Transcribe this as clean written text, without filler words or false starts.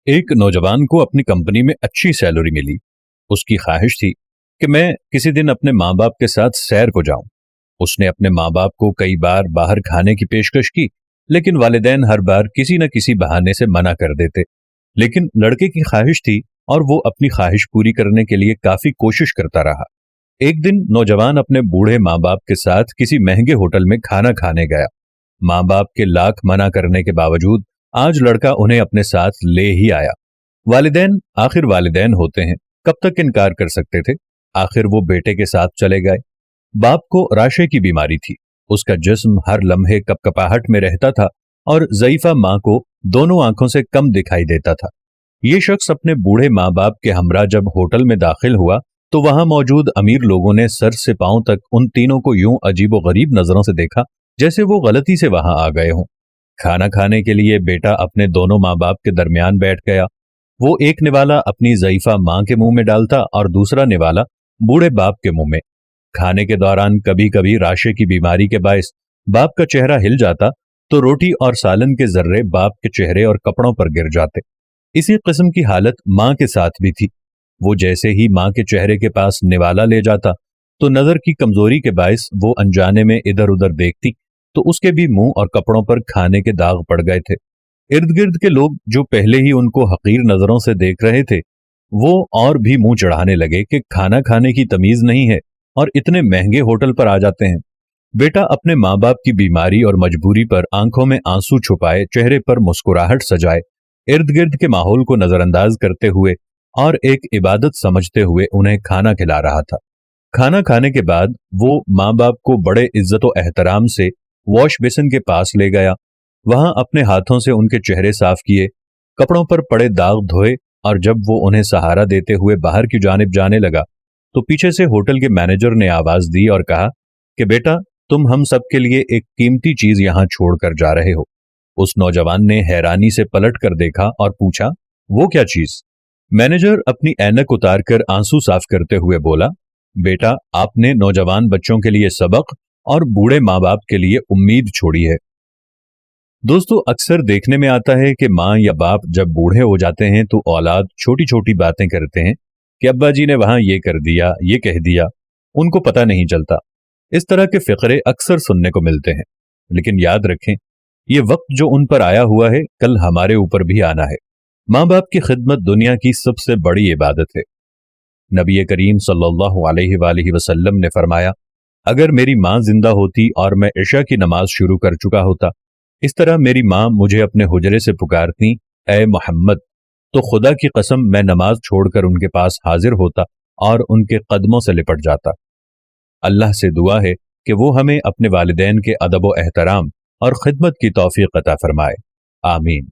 ایک نوجوان کو اپنی کمپنی میں اچھی سیلری ملی۔ اس کی خواہش تھی کہ میں کسی دن اپنے ماں باپ کے ساتھ سیر کو جاؤں۔ اس نے اپنے ماں باپ کو کئی بار باہر کھانے کی پیشکش کی، لیکن والدین ہر بار کسی نہ کسی بہانے سے منع کر دیتے۔ لیکن لڑکے کی خواہش تھی اور وہ اپنی خواہش پوری کرنے کے لیے کافی کوشش کرتا رہا۔ ایک دن نوجوان اپنے بوڑھے ماں باپ کے ساتھ کسی مہنگے ہوٹل میں کھانا کھانے گیا۔ ماں باپ کے لاکھ منع کرنے کے باوجود آج لڑکا انہیں اپنے ساتھ لے ہی آیا۔ والدین آخر والدین ہوتے ہیں، کب تک انکار کر سکتے تھے؟ آخر وہ بیٹے کے ساتھ چلے گئے۔ باپ کو راشے کی بیماری تھی، اس کا جسم ہر لمحے کپکپاہٹ میں رہتا تھا اور ضعیفہ ماں کو دونوں آنکھوں سے کم دکھائی دیتا تھا۔ یہ شخص اپنے بوڑھے ماں باپ کے ہمراہ جب ہوٹل میں داخل ہوا تو وہاں موجود امیر لوگوں نے سر سے پاؤں تک ان تینوں کو یوں عجیب و غریب نظروں سے دیکھا جیسے وہ غلطی سے وہاں آ گئے ہوں۔ کھانا کھانے کے لیے بیٹا اپنے دونوں ماں باپ کے درمیان بیٹھ گیا۔ وہ ایک نوالا اپنی ضعیفہ ماں کے منہ میں ڈالتا اور دوسرا نوالا بوڑھے باپ کے منہ میں۔ کھانے کے دوران کبھی کبھی راشے کی بیماری کے باعث باپ کا چہرہ ہل جاتا تو روٹی اور سالن کے ذرے باپ کے چہرے اور کپڑوں پر گر جاتے۔ اسی قسم کی حالت ماں کے ساتھ بھی تھی۔ وہ جیسے ہی ماں کے چہرے کے پاس نوالا لے جاتا تو نظر کی کمزوری کے باعث وہ انجانے میں ادھر ادھر دیکھتی تو اس کے بھی منہ اور کپڑوں پر کھانے کے داغ پڑ گئے تھے۔ ارد گرد کے لوگ جو پہلے ہی ان کو حقیر نظروں سے دیکھ رہے تھے وہ اور بھی منہ چڑھانے لگے کہ کھانا کھانے کی تمیز نہیں ہے اور اتنے مہنگے ہوٹل پر آ جاتے ہیں۔ بیٹا اپنے ماں باپ کی بیماری اور مجبوری پر آنکھوں میں آنسو چھپائے، چہرے پر مسکراہٹ سجائے، ارد گرد کے ماحول کو نظر انداز کرتے ہوئے اور ایک عبادت سمجھتے ہوئے انہیں کھانا کھلا رہا تھا۔ کھانا کھانے کے بعد وہ ماں باپ کو بڑے عزت و احترام سے واش بیسن کے پاس لے گیا۔ وہاں اپنے ہاتھوں سے ان کے چہرے صاف کیے، کپڑوں پر پڑے داغ دھوئے اور جب وہ انہیں سہارا دیتے ہوئے باہر کی جانب جانے لگا تو پیچھے سے ہوٹل کے مینیجر نے آواز دی اور کہا کہ بیٹا تم ہم سب کے لیے ایک قیمتی چیز یہاں چھوڑ کر جا رہے ہو۔ اس نوجوان نے حیرانی سے پلٹ کر دیکھا اور پوچھا، وہ کیا چیز؟ مینیجر اپنی اینک اتار کر آنسو صاف کرتے ہوئے بولا، بیٹا آپ نے نوجوان بچوں کے لیے سبق اور بوڑھے ماں باپ کے لیے امید چھوڑی ہے۔ دوستو، اکثر دیکھنے میں آتا ہے کہ ماں یا باپ جب بوڑھے ہو جاتے ہیں تو اولاد چھوٹی چھوٹی باتیں کرتے ہیں کہ ابا جی نے وہاں یہ کر دیا، یہ کہہ دیا، ان کو پتہ نہیں چلتا۔ اس طرح کے فقرے اکثر سننے کو ملتے ہیں، لیکن یاد رکھیں یہ وقت جو ان پر آیا ہوا ہے کل ہمارے اوپر بھی آنا ہے۔ ماں باپ کی خدمت دنیا کی سب سے بڑی عبادت ہے۔ نبی کریم صلی اللہ علیہ وآلہ وسلم نے فرمایا، اگر میری ماں زندہ ہوتی اور میں عشاء کی نماز شروع کر چکا ہوتا، اس طرح میری ماں مجھے اپنے حجرے سے پکارتی، اے محمد، تو خدا کی قسم میں نماز چھوڑ کر ان کے پاس حاضر ہوتا اور ان کے قدموں سے لپٹ جاتا۔ اللہ سے دعا ہے کہ وہ ہمیں اپنے والدین کے ادب و احترام اور خدمت کی توفیق عطا فرمائے، آمین۔